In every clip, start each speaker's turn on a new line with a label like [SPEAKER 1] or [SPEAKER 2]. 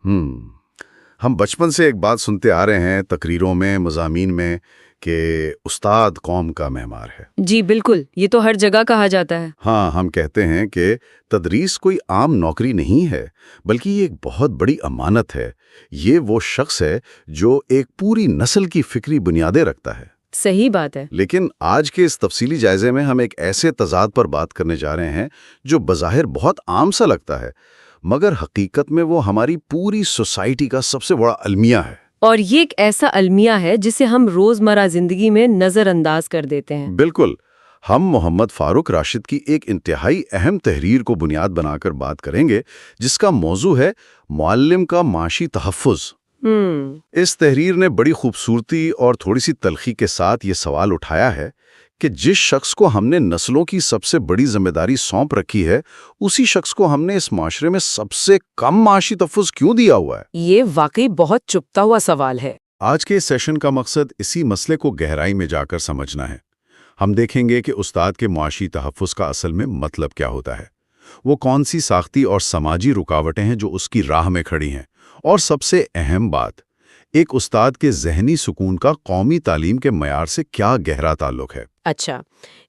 [SPEAKER 1] ہم بچپن سے ایک بات سنتے آ رہے ہیں تقریروں میں، مضامین میں، کہ استاد قوم کا معمار ہے۔
[SPEAKER 2] جی بالکل، یہ تو ہر جگہ کہا جاتا ہے۔
[SPEAKER 1] ہاں، ہم کہتے ہیں کہ تدریس کوئی عام نوکری نہیں ہے، بلکہ یہ ایک بہت بڑی امانت ہے۔ یہ وہ شخص ہے جو ایک پوری نسل کی فکری بنیادیں رکھتا ہے۔
[SPEAKER 2] صحیح بات ہے۔
[SPEAKER 1] لیکن آج کے اس تفصیلی جائزے میں ہم ایک ایسے تضاد پر بات کرنے جا رہے ہیں جو بظاہر بہت عام سا لگتا ہے، مگر حقیقت میں وہ ہماری پوری سوسائٹی کا سب سے بڑا المیہ ہے۔
[SPEAKER 2] اور یہ ایک ایسا المیہ ہے جسے ہم روزمرہ زندگی میں نظر انداز کر دیتے ہیں۔
[SPEAKER 1] بالکل۔ ہم محمد فاروق راشد کی ایک انتہائی اہم تحریر کو بنیاد بنا کر بات کریں گے، جس کا موضوع ہے معلم کا معاشی تحفظ۔ اس تحریر نے بڑی خوبصورتی اور تھوڑی سی تلخی کے ساتھ یہ سوال اٹھایا ہے کہ جس شخص کو ہم نے نسلوں کی سب سے بڑی ذمہ داری سونپ رکھی ہے، اسی شخص کو ہم نے اس معاشرے میں سب سے کم معاشی تحفظ کیوں دیا ہوا ہے؟
[SPEAKER 2] یہ واقعی بہت چپتا ہوا سوال ہے۔
[SPEAKER 1] آج کے اس سیشن کا مقصد اسی مسئلے کو گہرائی میں جا کر سمجھنا ہے۔ ہم دیکھیں گے کہ استاد کے معاشی تحفظ کا اصل میں مطلب کیا ہوتا ہے، وہ کون سی ساختی اور سماجی رکاوٹیں ہیں جو اس کی راہ میں کھڑی ہیں، اور سب سے اہم بات، ایک استاد کے ذہنی سکون کا قومی تعلیم کے معیار سے کیا گہرا تعلق ہے۔
[SPEAKER 2] اچھا،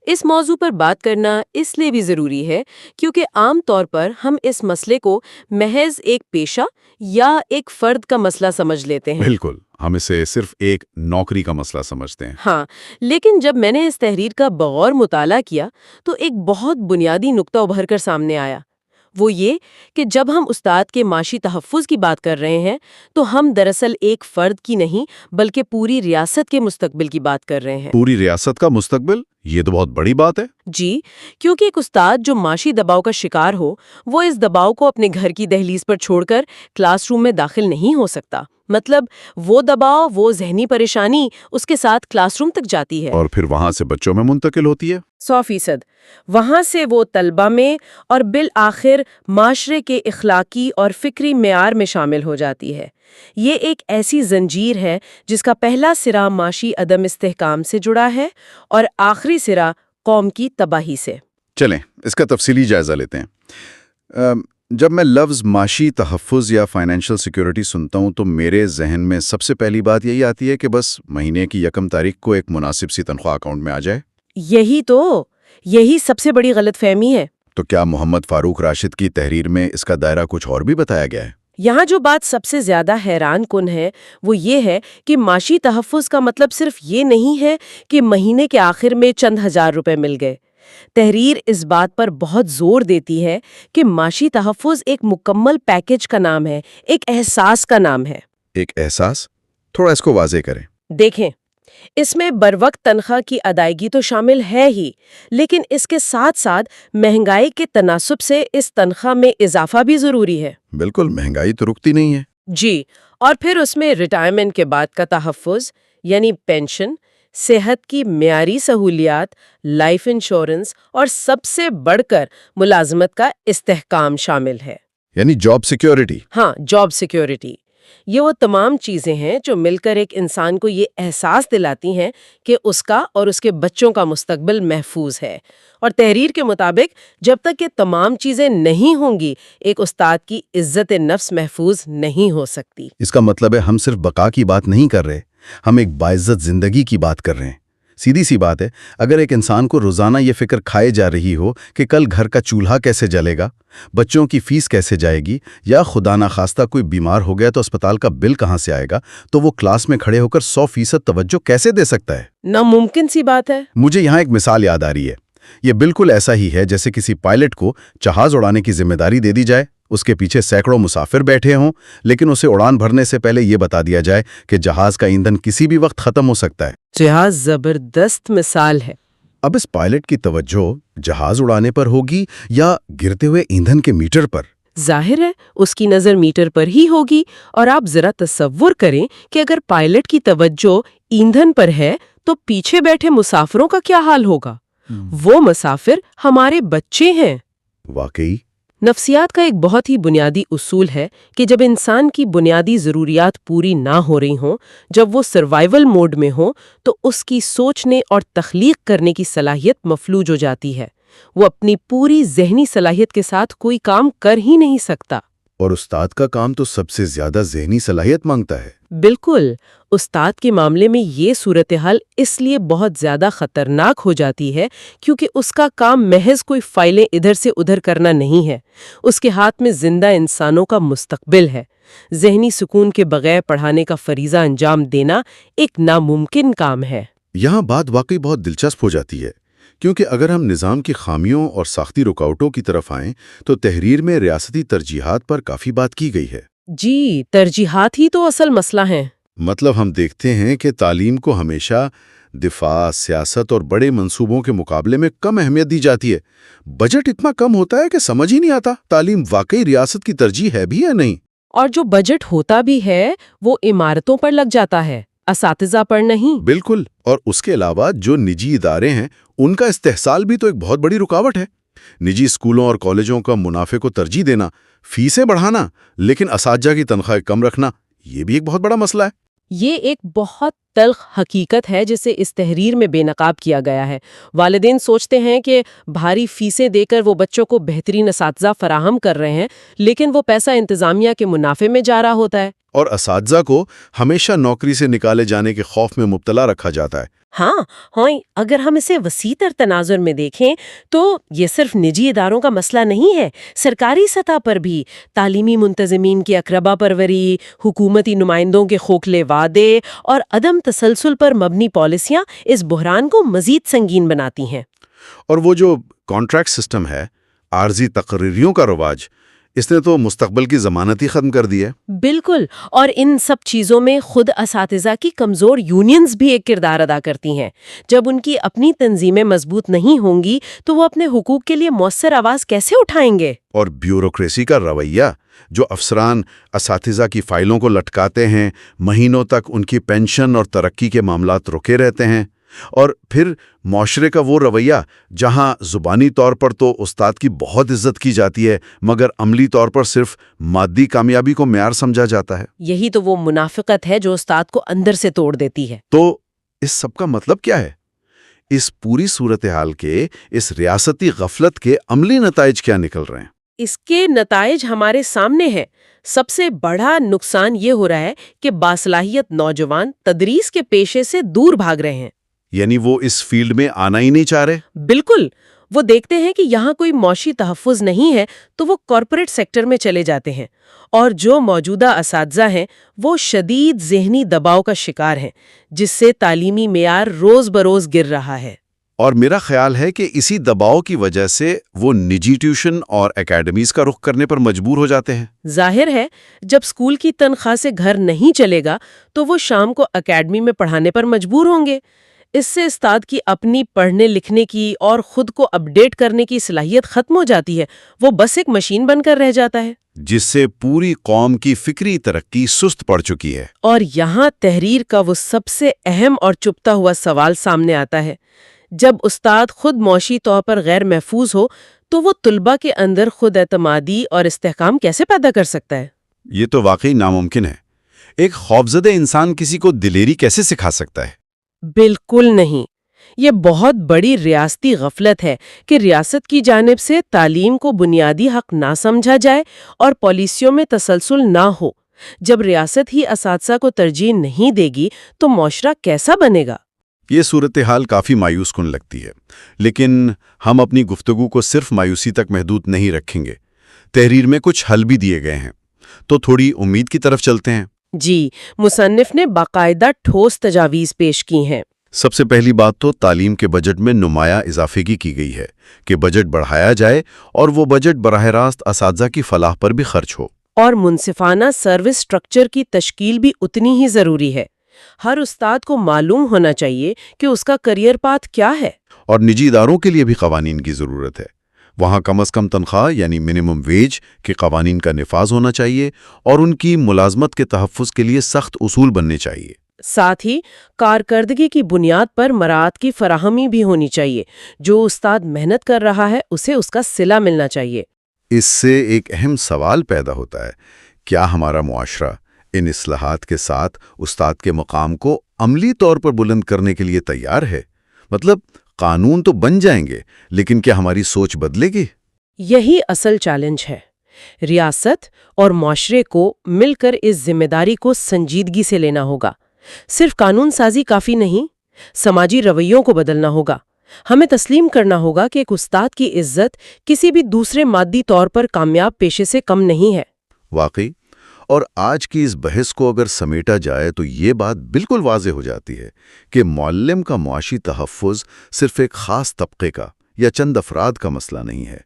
[SPEAKER 2] اس موضوع پر بات کرنا اس لیے بھی ضروری ہے کیونکہ عام طور پر ہم اس مسئلے کو محض ایک پیشہ یا ایک فرد کا مسئلہ سمجھ لیتے ہیں۔
[SPEAKER 1] بالکل، ہم اسے صرف ایک نوکری کا مسئلہ سمجھتے ہیں۔
[SPEAKER 2] ہاں، لیکن جب میں نے اس تحریر کا بغور مطالعہ کیا تو ایک بہت بنیادی نقطہ ابھر کر سامنے آیا۔ وہ یہ کہ جب ہم استاد کے معاشی تحفظ کی بات کر رہے ہیں تو ہم دراصل ایک فرد کی نہیں بلکہ پوری ریاست کے مستقبل کی بات کر رہے ہیں۔
[SPEAKER 1] پوری ریاست کا مستقبل؟ یہ تو بہت بڑی بات ہے۔
[SPEAKER 2] جی، کیونکہ ایک استاد جو معاشی دباؤ کا شکار ہو، وہ اس دباؤ کو اپنے گھر کی دہلیز پر چھوڑ کر کلاس روم میں داخل نہیں ہو سکتا۔ مطلب وہ دباؤ، وہ ذہنی پریشانی اس کے ساتھ کلاس روم تک جاتی ہے
[SPEAKER 1] اور پھر وہاں سے بچوں میں منتقل ہوتی ہے۔
[SPEAKER 2] 100%۔ وہاں سے وہ طلبہ میں اور بالآخر معاشرے کے اخلاقی اور فکری معیار میں شامل ہو جاتی ہے۔ یہ ایک ایسی زنجیر ہے جس کا پہلا سرا معاشی عدم استحکام سے جڑا ہے اور آخری سرا قوم کی تباہی سے۔
[SPEAKER 1] چلیں اس کا تفصیلی جائزہ لیتے ہیں۔ جب میں لفظ معاشی تحفظ یا فائنینشل سیکیورٹی سنتا ہوں تو میرے ذہن میں سب سے پہلی بات یہی آتی ہے کہ بس مہینے کی 1 تاریخ کو ایک مناسب سی تنخواہ اکاؤنٹ میں آ جائے۔
[SPEAKER 2] یہی سب سے بڑی غلط فہمی ہے۔
[SPEAKER 1] تو کیا محمد فاروق راشد کی تحریر میں اس کا دائرہ کچھ اور بھی بتایا گیا ہے؟
[SPEAKER 2] یہاں جو بات سب سے زیادہ حیران کن ہے وہ یہ ہے کہ معاشی تحفظ کا مطلب صرف یہ نہیں ہے کہ مہینے کے آخر میں چند ہزار روپے مل گئے۔ تحریر اس بات پر بہت زور دیتی ہے کہ معاشی تحفظ ایک مکمل پیکج کا نام ہے، ایک احساس کا نام ہے۔
[SPEAKER 1] ایک احساس؟ تھوڑا اس کو واضح کریں۔
[SPEAKER 2] دیکھیں، اس میں بروقت تنخواہ کی ادائیگی تو شامل ہے ہی، لیکن اس کے ساتھ ساتھ مہنگائی کے تناسب سے اس تنخواہ میں اضافہ بھی ضروری ہے۔
[SPEAKER 1] بالکل، مہنگائی تو رکتی نہیں ہے۔
[SPEAKER 2] جی، اور پھر اس میں ریٹائرمنٹ کے بعد کا تحفظ یعنی پینشن، صحت کی معیاری سہولیات، لائف انشورنس اور سب سے بڑھ کر ملازمت کا استحکام شامل ہے۔
[SPEAKER 1] یعنی جاب سیکیورٹی۔
[SPEAKER 2] ہاں، جاب سیکیورٹی۔ یہ وہ تمام چیزیں ہیں جو مل کر ایک انسان کو یہ احساس دلاتی ہیں کہ اس کا اور اس کے بچوں کا مستقبل محفوظ ہے۔ اور تحریر کے مطابق جب تک یہ تمام چیزیں نہیں ہوں گی، ایک استاد کی عزت نفس محفوظ نہیں ہو سکتی۔
[SPEAKER 1] اس کا مطلب ہے ہم صرف بقا کی بات نہیں کر رہے، ہم ایک باعزت زندگی کی بات کر رہے ہیں۔ سیدھی سی بات ہے، اگر ایک انسان کو روزانہ یہ فکر کھائے جا رہی ہو کہ کل گھر کا چولہا کیسے جلے گا، بچوں کی فیس کیسے جائے گی، یا خدا نخواستہ کوئی بیمار ہو گیا تو اسپتال کا بل کہاں سے آئے گا، تو وہ کلاس میں کھڑے ہو کر 100% توجہ کیسے دے سکتا ہے؟
[SPEAKER 2] ناممکن سی بات ہے۔
[SPEAKER 1] مجھے یہاں ایک مثال یاد آ رہی ہے۔ یہ بالکل ایسا ہی ہے جیسے کسی پائلٹ کو جہاز اڑانے کی ذمہ داری دے دی جائے، اس کے پیچھے سینکڑوں مسافر بیٹھے ہوں، لیکن اسے اڑان بھرنے سے پہلے یہ بتا دیا جائے کہ جہاز کا ایندھن کسی بھی وقت ختم ہو سکتا ہے۔
[SPEAKER 2] جہاز زبردست مثال ہے۔
[SPEAKER 1] اب اس پائلٹ کی توجہ جہاز اڑانے پر ہوگی یا گرتے ہوئے ایندھن کے میٹر پر؟
[SPEAKER 2] ظاہر ہے اس کی نظر میٹر پر ہی ہوگی، اور آپ ذرا تصور کریں کہ اگر پائلٹ کی توجہ ایندھن پر ہے تو پیچھے بیٹھے مسافروں کا کیا حال ہوگا؟ وہ مسافر ہمارے بچے ہیں۔
[SPEAKER 1] واقعی
[SPEAKER 2] نفسیات کا ایک بہت ہی بنیادی اصول ہے کہ جب انسان کی بنیادی ضروریات پوری نہ ہو رہی ہوں، جب وہ سروائیول موڈ میں ہو، تو اس کی سوچنے اور تخلیق کرنے کی صلاحیت مفلوج ہو جاتی ہے۔ وہ اپنی پوری ذہنی صلاحیت کے ساتھ کوئی کام کر ہی نہیں سکتا۔
[SPEAKER 1] اور استاد کا کام تو سب سے زیادہ ذہنی صلاحیت مانگتا ہے۔
[SPEAKER 2] بالکل، استاد کے معاملے میں یہ صورتحال اس لیے بہت زیادہ خطرناک ہو جاتی ہے کیونکہ اس کا کام محض کوئی فائلیں ادھر سے ادھر کرنا نہیں ہے، اس کے ہاتھ میں زندہ انسانوں کا مستقبل ہے۔ ذہنی سکون کے بغیر پڑھانے کا فریضہ انجام دینا ایک ناممکن کام ہے۔
[SPEAKER 1] یہاں بات واقعی بہت دلچسپ ہو جاتی ہے، کیونکہ اگر ہم نظام کی خامیوں اور ساختی رکاوٹوں کی طرف آئیں تو تحریر میں ریاستی ترجیحات پر کافی بات کی گئی ہے۔
[SPEAKER 2] جی، ترجیحات ہی تو اصل مسئلہ ہیں۔
[SPEAKER 1] مطلب ہم دیکھتے ہیں کہ تعلیم کو ہمیشہ دفاع، سیاست اور بڑے منصوبوں کے مقابلے میں کم اہمیت دی جاتی ہے۔ بجٹ اتنا کم ہوتا ہے کہ سمجھ ہی نہیں آتا تعلیم واقعی ریاست کی ترجیح ہے بھی یا نہیں۔
[SPEAKER 2] اور جو بجٹ ہوتا بھی ہے وہ عمارتوں پر لگ جاتا ہے، اساتذہ پر نہیں۔
[SPEAKER 1] بالکل، اور اس کے علاوہ جو نجی ادارے ہیں ان کا استحصال بھی تو ایک بہت بڑی رکاوٹ ہے۔ نجی اسکولوں اور کالجوں کا منافع کو ترجیح دینا، فیسیں بڑھانا لیکن اساتذہ کی تنخواہ کم رکھنا، یہ بھی ایک بہت بڑا مسئلہ ہے۔
[SPEAKER 2] یہ ایک بہت تلخ حقیقت ہے جسے اس تحریر میں بے نقاب کیا گیا ہے۔ والدین سوچتے ہیں کہ بھاری فیسیں دے کر وہ بچوں کو بہترین اساتذہ فراہم کر رہے ہیں، لیکن وہ پیسہ انتظامیہ کے منافع میں جا رہا ہوتا ہے۔
[SPEAKER 1] اور اساتذہ کو ہمیشہ نوکری سے نکالے جانے کے خوف میں مبتلا رکھا جاتا ہے۔
[SPEAKER 2] ہاں، اگر ہم اسے وسیع تر تناظر میں دیکھیں تو یہ صرف نجی اداروں کا مسئلہ نہیں ہے۔ سرکاری سطح پر بھی تعلیمی منتظمین کی اقربا پروری، حکومتی نمائندوں کے کھوکھلے وعدے اور عدم تسلسل پر مبنی پالیسیاں اس بحران کو مزید سنگین بناتی ہیں۔
[SPEAKER 1] اور وہ جو کانٹریکٹ سسٹم ہے، عارضی تقرریوں کا رواج، اس نے تو مستقبل کی ضمانت ہی ختم کر دی ہے۔
[SPEAKER 2] بالکل، اور ان سب چیزوں میں خود اساتذہ کی کمزور یونینز بھی ایک کردار ادا کرتی ہیں۔ جب ان کی اپنی تنظیمیں مضبوط نہیں ہوں گی تو وہ اپنے حقوق کے لیے مؤثر آواز کیسے اٹھائیں گے؟ اور
[SPEAKER 1] بیوروکریسی کا رویہ، جو افسران اساتذہ کی فائلوں کو لٹکاتے ہیں، مہینوں تک ان کی پینشن اور ترقی کے معاملات رکے رہتے ہیں، اور پھر معاشرے کا وہ رویہ جہاں زبانی طور پر تو استاد کی بہت عزت کی جاتی ہے مگر عملی طور پر صرف مادی کامیابی کو معیار سمجھا جاتا ہے۔
[SPEAKER 2] یہی تو وہ منافقت ہے جو استاد کو اندر سے توڑ دیتی ہے۔
[SPEAKER 1] تو اس سب کا مطلب کیا ہے؟ اس پوری صورتحال کے، اس ریاستی غفلت کے عملی نتائج کیا نکل رہے ہیں؟
[SPEAKER 2] اس کے نتائج ہمارے سامنے ہیں۔ سب سے بڑا نقصان یہ ہو رہا ہے کہ باصلاحیت نوجوان تدریس کے پیشے سے دور بھاگ رہے ہیں۔
[SPEAKER 1] یعنی وہ اس فیلڈ میں آنا ہی نہیں چاہ رہے؟
[SPEAKER 2] بالکل، وہ دیکھتے ہیں کہ یہاں کوئی معاشی تحفظ نہیں ہے تو وہ کارپوریٹ سیکٹر میں چلے جاتے ہیں، اور جو موجودہ اساتذہ ہیں وہ شدید ذہنی دباؤ کا شکار ہیں، جس سے تعلیمی معیار روز بروز گر رہا ہے۔
[SPEAKER 1] اور میرا خیال ہے کہ اسی دباؤ کی وجہ سے وہ نجی ٹیوشن اور اکیڈمیز کا رخ کرنے پر مجبور ہو جاتے ہیں۔
[SPEAKER 2] ظاہر ہے، جب اسکول کی تنخواہ سے گھر نہیں چلے گا تو وہ شام کو اکیڈمی میں پڑھانے پر مجبور ہوں گے۔ اس سے استاد کی اپنی پڑھنے لکھنے کی اور خود کو اپڈیٹ کرنے کی صلاحیت ختم ہو جاتی ہے، وہ بس ایک مشین بن کر رہ جاتا ہے،
[SPEAKER 1] جس سے پوری قوم کی فکری ترقی سست پڑ چکی ہے۔
[SPEAKER 2] اور یہاں تحریر کا وہ سب سے اہم اور چپتا ہوا سوال سامنے آتا ہے۔ جب استاد خود معاشی طور پر غیر محفوظ ہو تو وہ طلبہ کے اندر خود اعتمادی اور استحکام کیسے پیدا کر سکتا ہے؟
[SPEAKER 1] یہ تو واقعی ناممکن ہے۔ ایک خوفزدہ انسان کسی کو دلیری کیسے سکھا سکتا ہے؟
[SPEAKER 2] بالکل نہیں۔ یہ بہت بڑی ریاستی غفلت ہے کہ ریاست کی جانب سے تعلیم کو بنیادی حق نہ سمجھا جائے اور پالیسیوں میں تسلسل نہ ہو۔ جب ریاست ہی اساتذہ کو ترجیح نہیں دے گی تو معاشرہ کیسا بنے گا؟
[SPEAKER 1] یہ صورتحال کافی مایوس کن لگتی ہے، لیکن ہم اپنی گفتگو کو صرف مایوسی تک محدود نہیں رکھیں گے۔ تحریر میں کچھ حل بھی دیے گئے ہیں، تو تھوڑی امید کی طرف چلتے ہیں۔
[SPEAKER 2] جی، مصنف نے باقاعدہ ٹھوس تجاویز پیش کی ہیں۔
[SPEAKER 1] سب سے پہلی بات تو تعلیم کے بجٹ میں نمایاں اضافے کی گئی ہے کہ بجٹ بڑھایا جائے اور وہ بجٹ براہ راست اساتذہ کی فلاح پر بھی خرچ ہو۔
[SPEAKER 2] اور منصفانہ سروس سٹرکچر کی تشکیل بھی اتنی ہی ضروری ہے۔ ہر استاد کو معلوم ہونا چاہیے کہ اس کا کریئر پاتھ کیا ہے۔
[SPEAKER 1] اور نجی اداروں کے لیے بھی قوانین کی ضرورت ہے۔ وہاں کم از کم تنخواہ یعنی منیمم ویج کے قوانین کا نفاذ ہونا چاہیے اور ان کی ملازمت کے تحفظ کے لیے سخت اصول بننے چاہیے۔
[SPEAKER 2] ساتھ ہی کارکردگی کی بنیاد پر مراعات کی فراہمی بھی ہونی چاہیے۔ جو استاد محنت کر رہا ہے اسے اس کا صلہ ملنا چاہیے۔
[SPEAKER 1] اس سے ایک اہم سوال پیدا ہوتا ہے، کیا ہمارا معاشرہ ان اصلاحات کے ساتھ استاد کے مقام کو عملی طور پر بلند کرنے کے لیے تیار ہے؟ مطلب قانون تو بن جائیں گے لیکن کیا ہماری سوچ بدلے گی؟
[SPEAKER 2] یہی اصل چیلنج ہے۔ ریاست اور معاشرے کو مل کر اس ذمہ داری کو سنجیدگی سے لینا ہوگا۔ صرف قانون سازی کافی نہیں، سماجی رویوں کو بدلنا ہوگا۔ ہمیں تسلیم کرنا ہوگا کہ ایک استاد کی عزت کسی بھی دوسرے مادی طور پر کامیاب پیشے سے کم نہیں ہے۔
[SPEAKER 1] واقعی، اور آج کی اس بحث کو اگر سمیٹا جائے تو یہ بات بالکل واضح ہو جاتی ہے کہ معلم کا معاشی تحفظ صرف ایک خاص طبقے کا یا چند افراد کا مسئلہ نہیں ہے،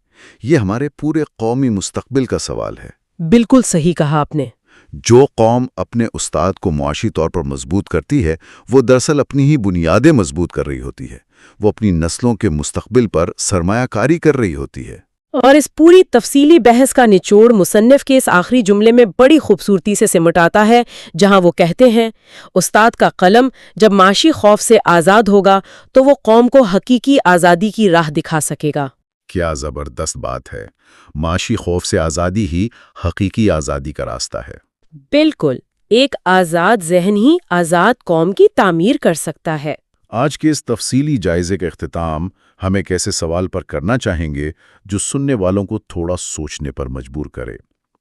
[SPEAKER 1] یہ ہمارے پورے قومی مستقبل کا سوال ہے۔
[SPEAKER 2] بالکل صحیح کہا آپ نے۔
[SPEAKER 1] جو قوم اپنے استاد کو معاشی طور پر مضبوط کرتی ہے، وہ دراصل اپنی ہی بنیادیں مضبوط کر رہی ہوتی ہے، وہ اپنی نسلوں کے مستقبل پر سرمایہ کاری کر رہی ہوتی ہے۔
[SPEAKER 2] اور اس پوری تفصیلی بحث کا نچوڑ مصنف کے اس آخری جملے میں بڑی خوبصورتی سے سمٹ آتا ہے، جہاں وہ کہتے ہیں، استاد کا قلم جب معاشی خوف سے آزاد ہوگا تو وہ قوم کو حقیقی آزادی کی راہ دکھا سکے گا۔
[SPEAKER 1] کیا زبردست بات ہے! معاشی خوف سے آزادی ہی حقیقی آزادی کا راستہ ہے۔
[SPEAKER 2] بالکل، ایک آزاد ذہن ہی آزاد قوم کی تعمیر کر سکتا ہے۔
[SPEAKER 1] آج کے اس تفصیلی جائزے کا اختتام ہم ایک ایسے سوال پر کرنا چاہیں گے جو سننے والوں کو تھوڑا سوچنے پر مجبور کرے۔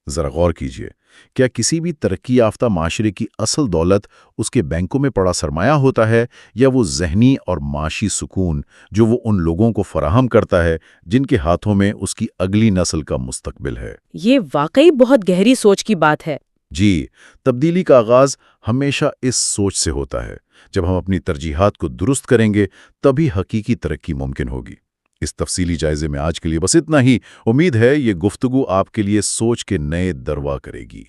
[SPEAKER 1] ذرا غور کیجئے، کیا کسی بھی ترقی یافتہ معاشرے کی اصل دولت اس کے بینکوں میں پڑا سرمایہ ہوتا ہے، یا وہ ذہنی اور معاشی سکون جو وہ ان لوگوں کو فراہم کرتا ہے جن کے ہاتھوں میں اس کی اگلی نسل کا مستقبل ہے؟
[SPEAKER 2] یہ واقعی بہت گہری سوچ کی بات ہے۔
[SPEAKER 1] جی، تبدیلی کا آغاز ہمیشہ اس سوچ سے ہوتا ہے۔ جب ہم اپنی ترجیحات کو درست کریں گے تبھی حقیقی ترقی ممکن ہوگی۔ اس تفصیلی جائزے میں آج کے لیے بس اتنا ہی۔ امید ہے یہ گفتگو آپ کے لیے سوچ کے نئے دروا کرے گی۔